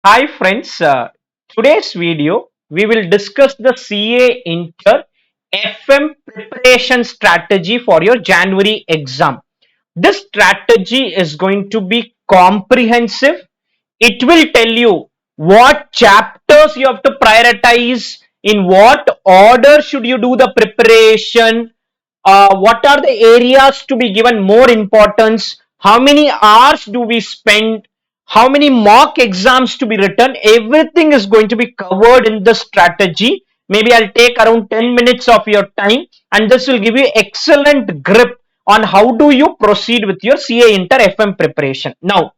Hi friends, today's video we will discuss the CA Inter FM preparation strategy for your January exam. This strategy is going to be comprehensive. It will tell you what chapters you have to prioritize, in what order should you do the preparation, what are the areas to be given more importance, how many hours do we spend, how many mock exams to be written. Everything is going to be covered in the strategy. Maybe I'll take around 10 minutes of your time, and this will give you excellent grip on how do you proceed with your CA Inter FM preparation. Now,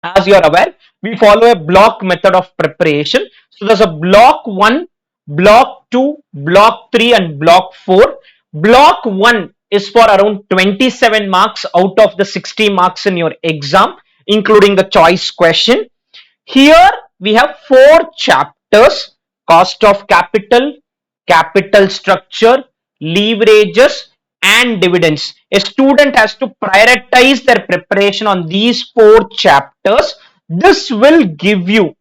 as you are aware, we follow a block method of preparation. So there's a block 1, block 2, block 3 and block 4. Block 1 is for around 27 marks out of the 60 marks in your exam, including the choice question. Here we have four chapters: cost of capital, capital structure, leverages, and dividends. A student has to prioritize their preparation on these four chapters. This will give you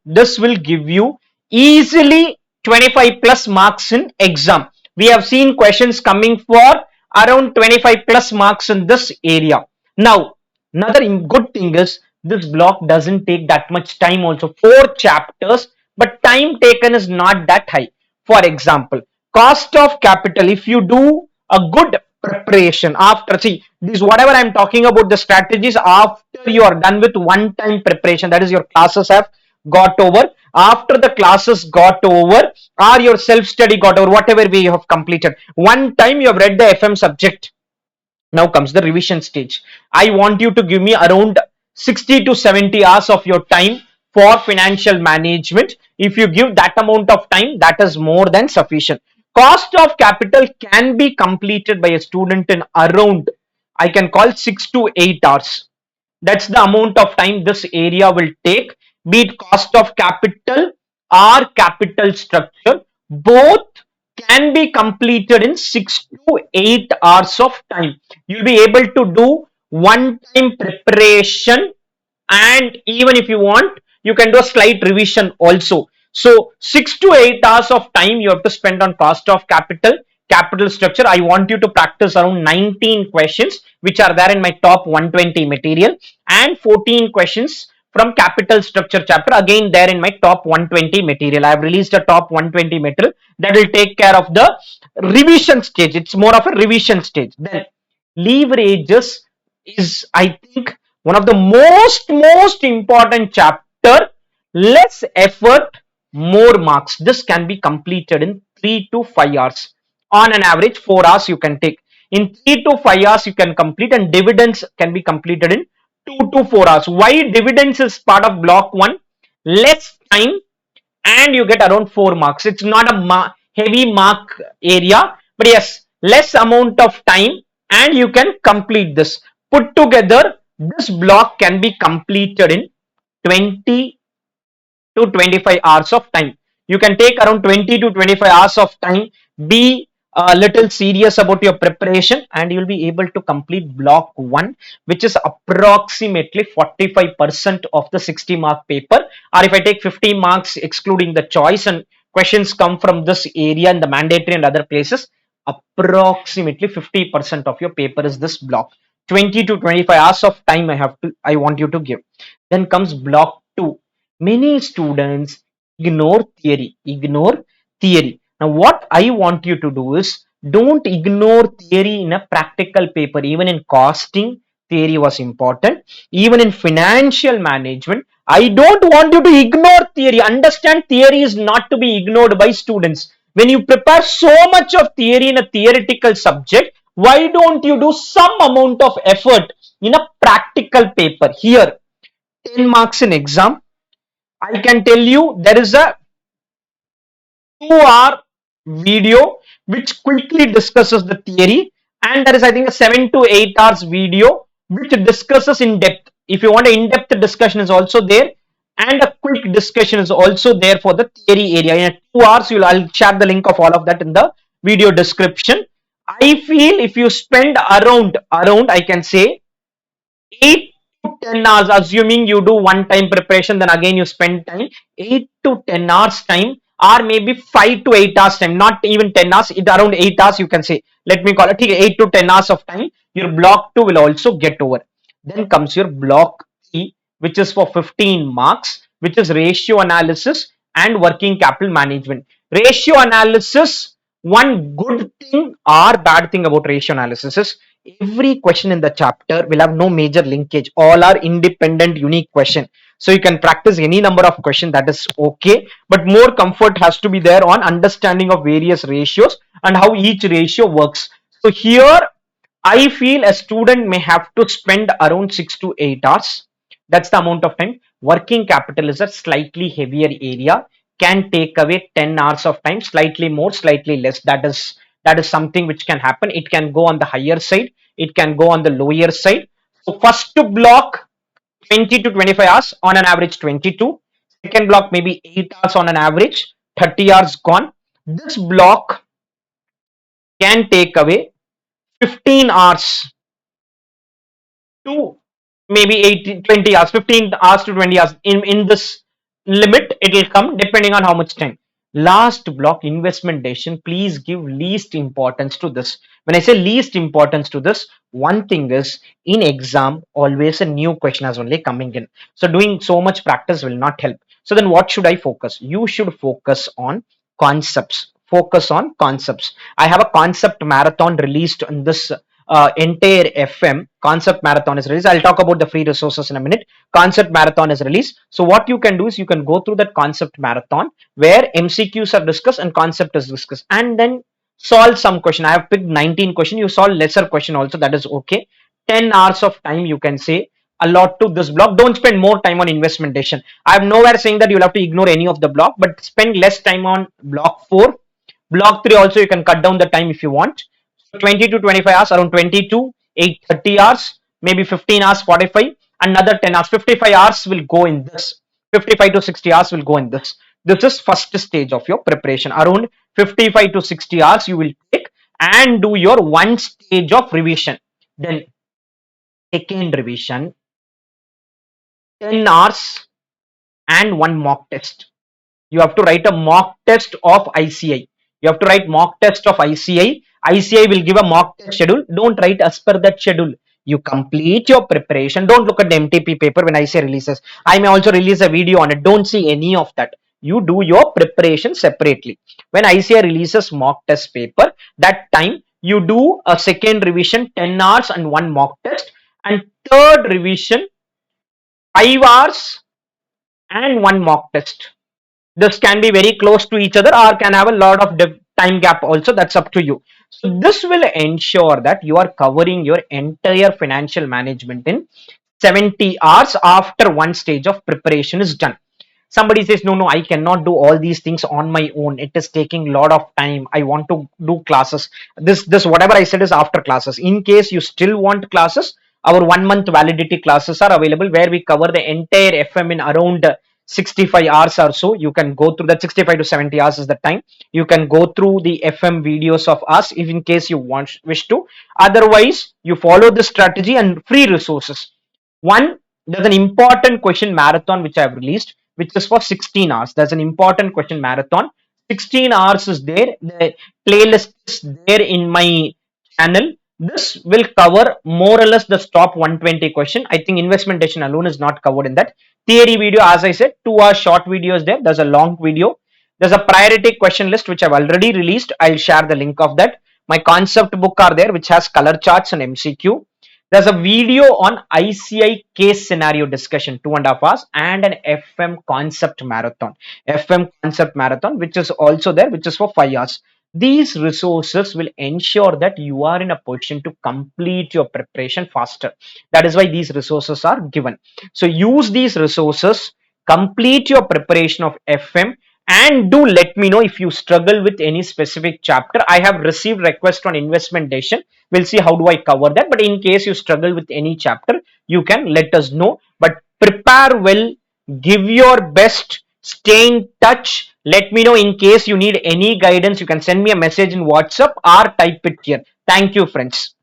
easily 25 plus marks in exam. We have seen questions coming for around 25 plus marks in this area. Now, another good thing is this block doesn't take that much time also. Four chapters, but time taken is not that high. For example, cost of capital, if you do a good preparation after, see, this whatever I'm talking about, the strategies after you are done with one time preparation, that is your classes have got over, after the classes got over or your self study got over, whatever way you have completed, one time you have read the FM subject. Now comes the revision stage. I want you to give me around 60 to 70 hours of your time for financial management. If you give that amount of time, that is more than sufficient. Cost of capital can be completed by a student in around, I can call, 6 to 8 hours. That's the amount of time this area will take, be it cost of capital or capital structure. Both can be completed in 6 to 8 hours of time. You'll be able to do one time preparation, and even if you want, you can do a slight revision also. So 6 to 8 hours of time you have to spend on cost of capital, capital structure. I want you to practice around 19 questions which are there in my top 120 material, and 14 questions from capital structure chapter, again there in my top 120 material. I have released a top 120 material that will take care of the revision stage. It's more of a revision stage. Then leverages is, I think, one of the most important chapter. Less effort, more marks. This can be completed in 3 to 5 hours. On an average, 4 hours you can take. In 3 to 5 hours you can complete, and dividends can be completed in 2 to 4 hours. Why dividends is part of block 1? Less time and you get around 4 marks. It's not a heavy mark area, but yes, less amount of time and you can complete this. Put together, this block can be completed in 20 to 25 hours of time. You can take around 20 to 25 hours of time. Be a little serious about your preparation and you'll be able to complete block 1, which is approximately 45% of the 60 mark paper. Or if I take 50 marks excluding the choice and questions come from this area in the mandatory and other places, approximately 50% of your paper is this block. 20 to 25 hours of time I want you to give. Then comes block 2. Many students ignore theory. Now what I want you to do is, don't ignore theory in a practical paper. Even in costing, theory was important. Even in financial management, I don't want you to ignore theory. Understand, theory is not to be ignored by students. When you prepare so much of theory in a theoretical subject, why don't you do some amount of effort in a practical paper? Here, 10 marks in exam, I can tell you there is a 2-hour video which quickly discusses the theory, and there is, I think, a 7 to 8 hours video which discusses in depth. If you want an in-depth discussion is also there, and a quick discussion is also there for the theory area. In 2 hours, I'll share the link of all of that in the video description. I feel if you spend around I can say 8 to 10 hours, assuming you do one time preparation, then again you spend time, 8 to 10 hours time, or maybe 5 to 8 hours time, not even 10 hours, it around 8 hours you can say. Let me call it 8 to 10 hours of time. Your block 2 will also get over. Then comes your block 3, which is for 15 marks, which is ratio analysis and working capital management. Ratio analysis, one good thing or bad thing about ratio analysis is every question in the chapter will have no major linkage. All are independent, unique question. So you can practice any number of questions, that is okay. But more comfort has to be there on understanding of various ratios and how each ratio works. So here I feel a student may have to spend around 6 to 8 hours. That's the amount of time. Working capital is a slightly heavier area, can take away 10 hours of time, slightly more, slightly less. That is something which can happen. It can go on the higher side, it can go on the lower side. So first block 20 to 25 hours, on an average 22. Second block maybe 8 hours on an average, 30 hours gone. This block can take away 15 hours to maybe 18, 20 hours, 15 hours to 20 hours. In this limit, it will come depending on how much time. Last block, investment decision. Please give least importance to this. When I say least importance to this, one thing is in exam, always a new question is only coming in. So doing so much practice will not help. So then what should I focus? You should focus on concepts. Focus on concepts. I have a concept marathon released in this entire FM. Concept marathon is released. I'll talk about the free resources in a minute. Concept marathon is released. So what you can do is you can go through that concept marathon where MCQs are discussed and concept is discussed, and then solve some question. I have picked 19 question. You solve lesser question also. That is okay. 10 hours of time you can say allot to this block. Don't spend more time on investment decision. I am nowhere saying that you'll have to ignore any of the block, but spend less time on block 4. Block 3 also you can cut down the time if you want. 20 to 25 hours, around 22, 8, 30 hours, maybe 15 hours, 45, another 10 hours, 55 hours will go in this. 55 to 60 hours will go in this. This is first stage of your preparation. Around 55 to 60 hours you will take and do your one stage of revision. Then second revision, 10 hours and one mock test. You have to write a mock test of ICI. You have to write mock test of ICI. ICI will give a mock test schedule. Don't write as per that schedule. You complete your preparation. Don't look at the MTP paper when ICI releases. I may also release a video on it. Don't see any of that. You do your preparation separately. When ICI releases mock test paper, that time you do a second revision, 10 hours and one mock test, and third revision, 5 hours and one mock test. This can be very close to each other or can have a lot of time gap also. That's up to you. So this will ensure that you are covering your entire financial management in 70 hours after one stage of preparation is done. Somebody says, no, I cannot do all these things on my own, it is taking a lot of time, I want to do classes. This whatever I said is after classes. In case you still want classes, our 1 month validity classes are available where we cover the entire FM in around 65 hours or so. You can go through that. 65 to 70 hours is the time. You can go through the FM videos of us if in case you wish to. Otherwise you follow this strategy and free resources. One, there's an important question marathon which I have released, which is for 16 hours. There's an important question marathon. 16 hours is there. The playlist is there in my channel. This will cover more or less the top 120 question. I think investment decision alone is not covered in that. Theory video, as I said, 2 hour short video is there. There's a long video. There's a priority question list which I've already released. I'll share the link of that. My concept book are there which has color charts and MCQ. There's a video on ICI case scenario discussion, 2.5 hours, and an FM concept marathon. FM concept marathon, which is also there, which is for 5 hours. These resources will ensure that you are in a position to complete your preparation faster. That is why these resources are given. So use these resources, complete your preparation of FM, and do let me know if you struggle with any specific chapter. I have received request on investment decision. We'll see how do I cover that. But in case you struggle with any chapter, you can let us know. But prepare well, give your best, stay in touch. Let me know in case you need any guidance. You can send me a message in WhatsApp or type it here. Thank you, friends.